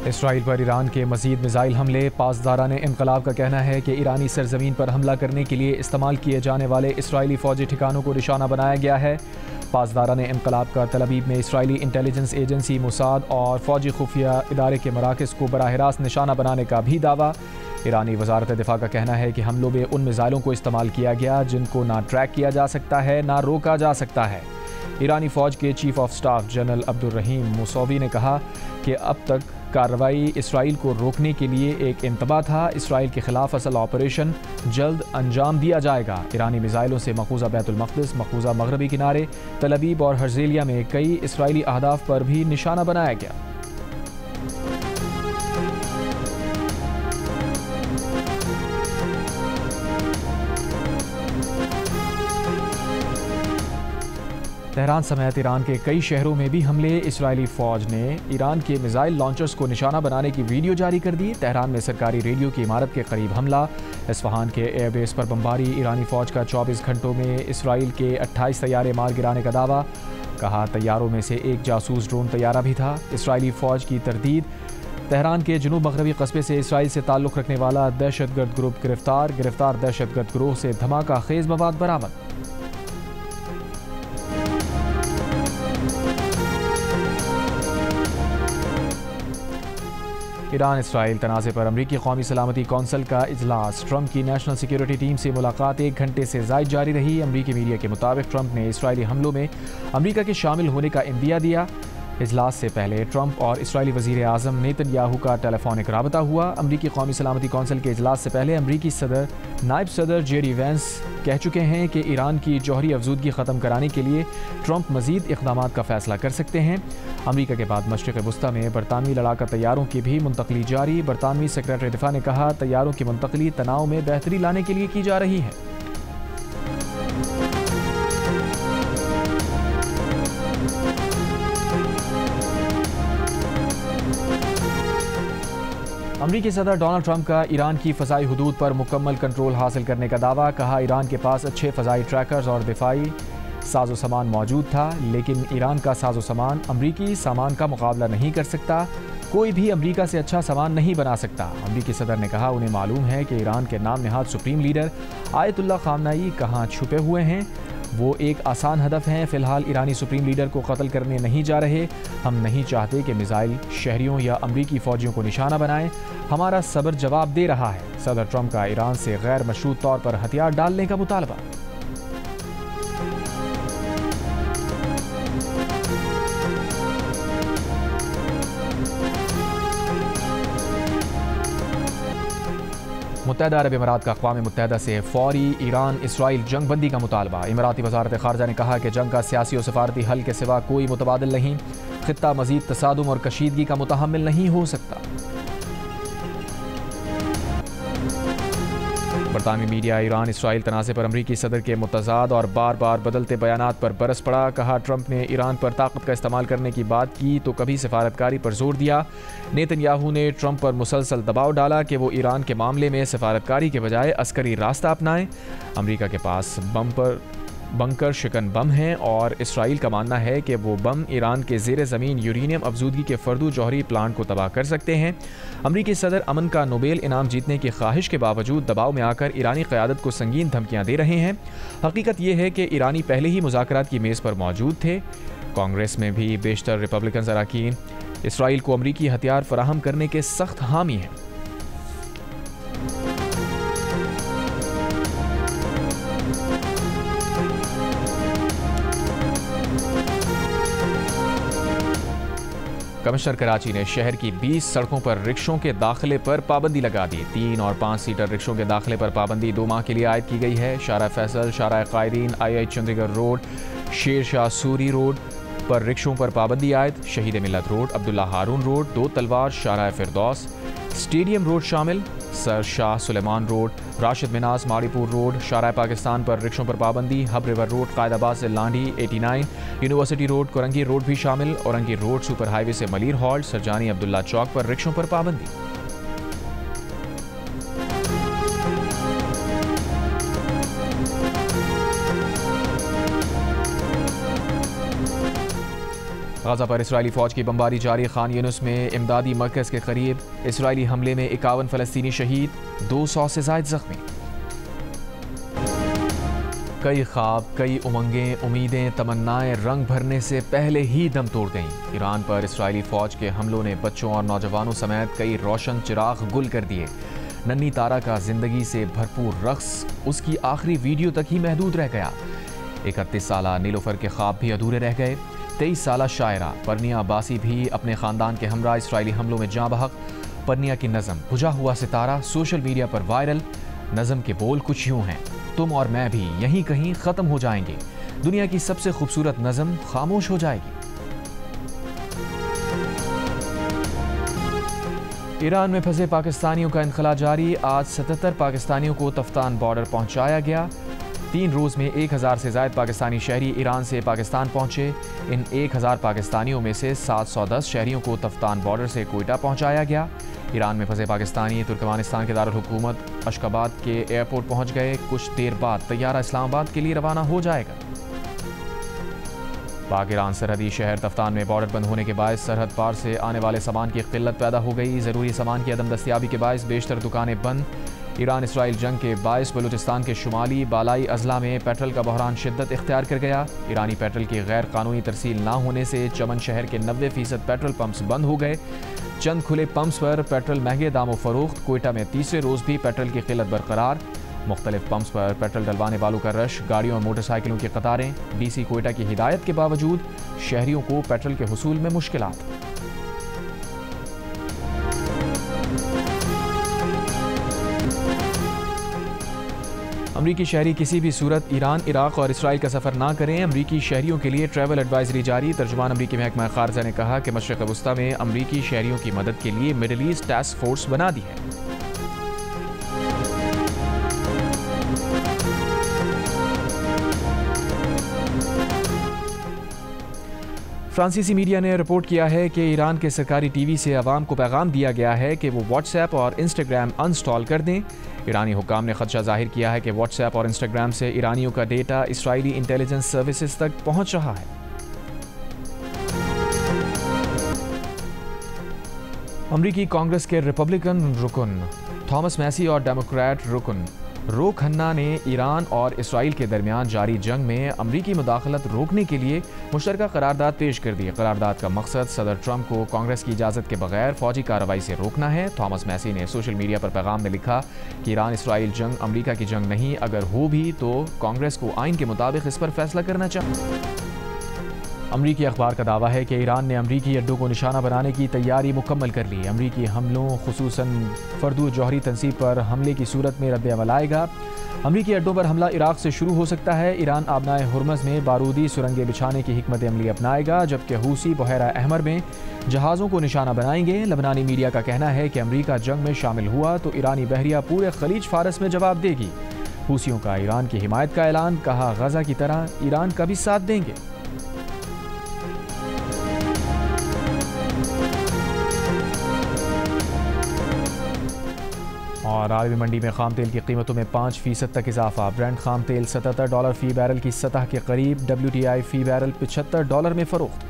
Israel पर Iran के मज़ीद मिज़ाइल हमले। पासदारान इनकलाब का कहना है कि ईरानी सरजमीन पर हमला करने के लिए इस्तेमाल किए जाने वाले इसराइली फ़ौजी ठिकानों को निशाना बनाया गया है। पासदारान इनकलाब का तल अवीव में इसराइली इंटेलिजेंस एजेंसी मुसाद और फ़ौजी खुफिया इदारे के मराकज़ को बराह रास्त निशाना बनाने का भी दावा। ईरानी वज़ारत दिफ़ा का कहना है कि हमलों में उन मिज़ाइलों को इस्तेमाल किया गया जिनको ना ट्रैक किया जा सकता है ना रोका जा सकता है। ईरानी फ़ौज के chief of staff general Abdul Rahim Mousavi ने कहा कि अब तक कार्रवाई इसराइल को रोकने के लिए एक इंतबा था। इसराइल के खिलाफ असल ऑपरेशन जल्द अंजाम दिया जाएगा। ईरानी मिज़ाइलों से मकबूजा बैतुल मक़दिस, मकबूजा मगरबी किनारे, तल अवीव और हर्ज़ेलिया में कई इसराइली अहदाफ पर भी निशाना बनाया गया। तेहरान समेत ईरान के कई शहरों में भी हमले। इसराइली फ़ौज ने ईरान के मिज़ाइल लॉन्चर्स को निशाना बनाने की वीडियो जारी कर दी। तेहरान में सरकारी रेडियो की इमारत के करीब हमला। इस्फहान के एयरबेस पर बमबारी। ईरानी फ़ौज का 24 घंटों में इसराइल के 28 तैयारे मार गिराने का दावा। कहा तैयारों में से एक जासूस ड्रोन तैयारा भी था। इसराइली फ़ौज की तरदीद। तेहरान के जनूब मगरबी कस्बे से इसराइल से ताल्लुक़ रखने वाला दहशतगर्द ग्रुप गिरफ्तार दहशतगर्द ग्रोह से धमाका खेज़ मवाद बरामद। ईरान इसराइल तनाज़े पर अमरीकी कौमी सलामती कौंसिल का इजलास। ट्रंप की नेशनल सिक्योरिटी टीम से मुलाकात 1 घंटे से ज़ायद जारी रही। अमरीकी मीडिया के मुताबिक ट्रंप ने इसराइली हमलों में अमरीका के शामिल होने का इंदिया दिया। इजलास से पहले ट्रंप और इसराइली वज़ीर आज़म नेतन्याहू का टेलीफोनिक राबता हुआ। अमरीकी कौमी सलामती कौंसिल के इजलास से पहले अमरीकी सदर नायब सदर जेडी वैंस कह चुके हैं कि ईरान की जौहरी अफजूदगी ख़त्म कराने के लिए ट्रंप मज़ीद इक़दाम का फ़ैसला कर सकते हैं। अमरीका के बाद मशरिक़ वस्ता में बरतानवी लड़ाका तैयारों की भी मुंतकली जारी। बरतानवी सेक्रेटरी दिफा ने कहा तैयारों की मुंतकली तनाव में बेहतरी लाने के लिए की जा रही है। अमरीकी सदर डोनाल्ड ट्रंप का ईरान की फ़ज़ाई हदूद पर मुकम्मल कंट्रोल हासिल करने का दावा। कहा ईरान के पास अच्छे फ़ज़ाई ट्रैकर्स और दिफाई साजो सामान मौजूद था, लेकिन ईरान का साजो सामान अमरीकी सामान का मुकाबला नहीं कर सकता। कोई भी अमरीका से अच्छा सामान नहीं बना सकता। अमरीकी सदर ने कहा उन्हें मालूम है कि ईरान के नाम नहाद सुप्रीम लीडर आयतुल्ला ख़ामनेई कहाँ छुपे हुए हैं। वो एक आसान हदफ हैं। फ़िलहाल ईरानी सुप्रीम लीडर को कत्ल करने नहीं जा रहे। हम नहीं चाहते कि मिसाइल शहरियों या अमरीकी फ़ौजियों को निशाना बनाएं। हमारा सब्र जवाब दे रहा है। सदर ट्रंप का ईरान से गैर मशरूत तौर पर हथियार डालने का मुतालबा। मुत्तहदा अरब अमीरात का अक़वाम मुत्तहदा से फ़ौरी ईरान इसराइल जंग बंदी का मुतालबा। इमाराती वज़ारत ख़ारजा ने कहा कि जंग का सियासी और सफारती हल के सिवा कोई मुतबादिल नहीं। ख़ित्ता मज़ीद तसादुम और कशीदगी का मुतहम्मिल नहीं हो सकता। बरतानवी मीडिया ईरान इसराइल तनाज़े पर अमरीकी सदर के मुतज़ाद और बार बार बदलते बयानात पर बरस पड़ा। कहा ट्रंप ने ईरान पर ताकत का इस्तेमाल करने की बात की तो कभी सफारतकारी पर जोर दिया। नेतन्याहू ने ट्रंप पर मुसलसल दबाव डाला कि वो ईरान के मामले में सफारतकारी के बजाय अस्करी रास्ता अपनाएं। अमरीका के पास बंकर शिकन बम हैं और इसराइल का मानना है कि वो बम ईरान के ज़ेर ज़मीन यूरेनियम अफजूदगी के फर्दू जौहरी प्लांट को तबाह कर सकते हैं। अमरीकी सदर अमन का नोबेल इनाम जीतने की ख्वाहिश के बावजूद दबाव में आकर ईरानी क़यादत को संगीन धमकियाँ दे रहे हैं। हकीकत यह है कि ईरानी पहले ही मुज़ाकरात की मेज़ पर मौजूद थे। कांग्रेस में भी बेशतर रिपब्लिकन अरकान इसराइल को अमरीकी हथियार फराहम करने के सख्त हामी हैं। कमिश्नर कराची ने शहर की 20 सड़कों पर रिक्शों के दाखिले पर पाबंदी लगा दी। 3 और 5 सीटर रिक्शों के दाखिले पर पाबंदी 2 माह के लिए आयद की गई है। शारा फैसल, शारा कायदीन, आई चंडीगढ़ रोड, शेर शाह सूरी रोड पर रिक्शों पर पाबंदी आयद। शहीद मिलत रोड, अब्दुल्ला हारून रोड, 2 तलवार, शारा फिरदौस, स्टेडियम रोड शामिल। Sir Shah Sulaiman road, Rashid Minhas, Maripur road, Shara Pakistan पर रिक्शों पर पाबंदी। हब रिवर रोड, कायदाबाद से Landhi 89, university road, Korangi road भी शामिल। औरंगी रोड सुपर हाईवे से मलीर हॉल्ट, सरजानी अब्दुल्ला चौक पर रिक्शों पर पाबंदी। गाज़ा पर इसराइली फ़ौज की बमबारी जारी। खान यूनुस में इमदादी मरकज़ के करीब इसराइली हमले में 51 फ़लस्तीनी शहीद, 200 से ज़ायद ज़ख्मी। कई ख्वाब, कई उमंगें, उम्मीदें, तमन्नाएं रंग भरने से पहले ही दम तोड़ गईं। ईरान पर इसराइली फ़ौज के हमलों ने बच्चों और नौजवानों समेत कई रोशन चिराग गुल कर दिए। नन्ही तारा का जिंदगी से भरपूर रक्स उसकी आखिरी वीडियो तक ही महदूद रह गया। 31 साला नीलोफर के ख्वाब भी अधूरे रह गए। 23 साला शायरा परनिया अब्बासी भी अपने ख़ानदान के हमरा इसराइली हमलों में जाँ बहक। परनिया की नज़म बुझा हुआ सितारा सोशल मीडिया पर वायरल। नज़म के बोल कुछ यूँ हैं, तुम और मैं भी यहीं कहीं ख़त्म हो जाएंगे, दुनिया की सबसे खूबसूरत नज़म खामोश हो जाएगी। ईरान में फंसे पाकिस्तानियों का इनखला जारी। आज 77 पाकिस्तानियों को तफ्तान बॉर्डर पहुंचाया गया। 3 रोज़ में 1000 से ज़ायद पाकिस्तानी शहरी ईरान से पाकिस्तान पहुंचे। इन 1000 पाकिस्तानियों में से 710 शहरियों को तफ्तान बॉर्डर से कोयटा पहुंचाया गया। ईरान में फंसे पाकिस्तानी तुर्कमानिस्तान के दारुल हुकूमत अशकाबाद के एयरपोर्ट पहुंच गए। कुछ देर बाद तैयारा इस्लामाबाद के लिए रवाना हो जाएगा। पाक ईरान सरहदी शहर तफ्तान में बॉर्डर बंद होने के बायस सरहद पार से आने वाले सामान की किल्लत पैदा हो गई। ज़रूरी सामान की अदम दस्तियाबी के बायस बेशतर दुकानें बंद। ईरान इसराइल जंग के बायस बलूचिस्तान के शुमाली बालाई अजला में पेट्रोल का बहरान शिद्दत इख्तियार कर गया। ईरानी पेट्रोल की गैर कानूनी तरसील ना होने से चमन शहर के 90% पेट्रोल पंप्स बंद हो गए। चंद खुले पंप्स पर पेट्रोल महंगे दामों फरोख्त। कोयटा में तीसरे रोज़ भी पेट्रोल की किल्लत बरकरार। मुख्तलिफ पंप्स पर पेट्रोल डलवाने वालों का रश, गाड़ियों और मोटरसाइकिलों की कतारें। डीसी कोयटा की हिदायत के बावजूद शहरियों को पेट्रोल के हुसूल में मुश्किलात। अमरीकी शहरी किसी भी सूरत ईरान, इराक और इसराइल का सफ़र ना करें। अमरीकी शहरियों के लिए ट्रैवल एडवाइजरी जारी। तर्जुमान अमरीकी महकमा खारजा ने कहा कि मशरिक़ वस्ता में अमरीकी शहरियों की मदद के लिए मिडल ईस्ट टास्क फोर्स बना दी है। फ्रांसीसी मीडिया ने रिपोर्ट किया है कि ईरान के सरकारी टीवी से अवाम को पैगाम दिया गया है कि वो व्हाट्सएप और इंस्टाग्राम अनस्टॉल कर दें। ईरानी हुक्काम ने खदशा जाहिर किया है कि व्हाट्सएप और इंस्टाग्राम से ईरानियों का डेटा इसराइली इंटेलिजेंस सर्विसेज तक पहुंच रहा है। अमरीकी कांग्रेस के रिपब्लिकन रुकन थॉमस मैसी और डेमोक्रेट रुकन रो खन्ना ने ईरान और इसराइल के दरमियान जारी जंग में अमरीकी मुदाखलत रोकने के लिए मुश्तरका करारदाद पेश कर दी। करारदाद का मकसद सदर ट्रंप को कांग्रेस की इजाज़त के बगैर फौजी कार्रवाई से रोकना है। थॉमस मैसी ने सोशल मीडिया पर पैगाम में लिखा कि ईरान इसराइल जंग अमरीका की जंग नहीं, अगर हो भी तो कांग्रेस को आइन के मुताबिक इस पर फैसला करना चाहिए। अमरीकी अखबार का दावा है कि ईरान ने अमरीकी अड्डों को निशाना बनाने की तैयारी मुकम्मल कर ली। अमरीकी हमलों खुसूसन फर्दू जौहरी तनसीब पर हमले की सूरत में रद्द-ए-अमल आएगा। अमरीकी अड्डों पर हमला इराक से शुरू हो सकता है। ईरान आबनाए हुर्मज़ में बारूदी सुरंगें बिछाने की हिकमत अमली अपनाएगा, जबकि हूसी बहरा अहमर में जहाज़ों को निशाना बनाएंगे। लबनानी मीडिया का कहना है कि अमरीका जंग में शामिल हुआ तो ईरानी बहरिया पूरे खलीज फारस में जवाब देगी। हूसियों का ईरान की हिमायत का ऐलान, कहा गजा की तरह ईरान का भी साथ देंगे। और आलमी मंडी में खाम तेल की कीमतों में 5% तक इजाफा। ब्रेंट खाम तेल $77 फी बैरल की सतह के करीब, WTI फी बैरल $75 में फरोख्त।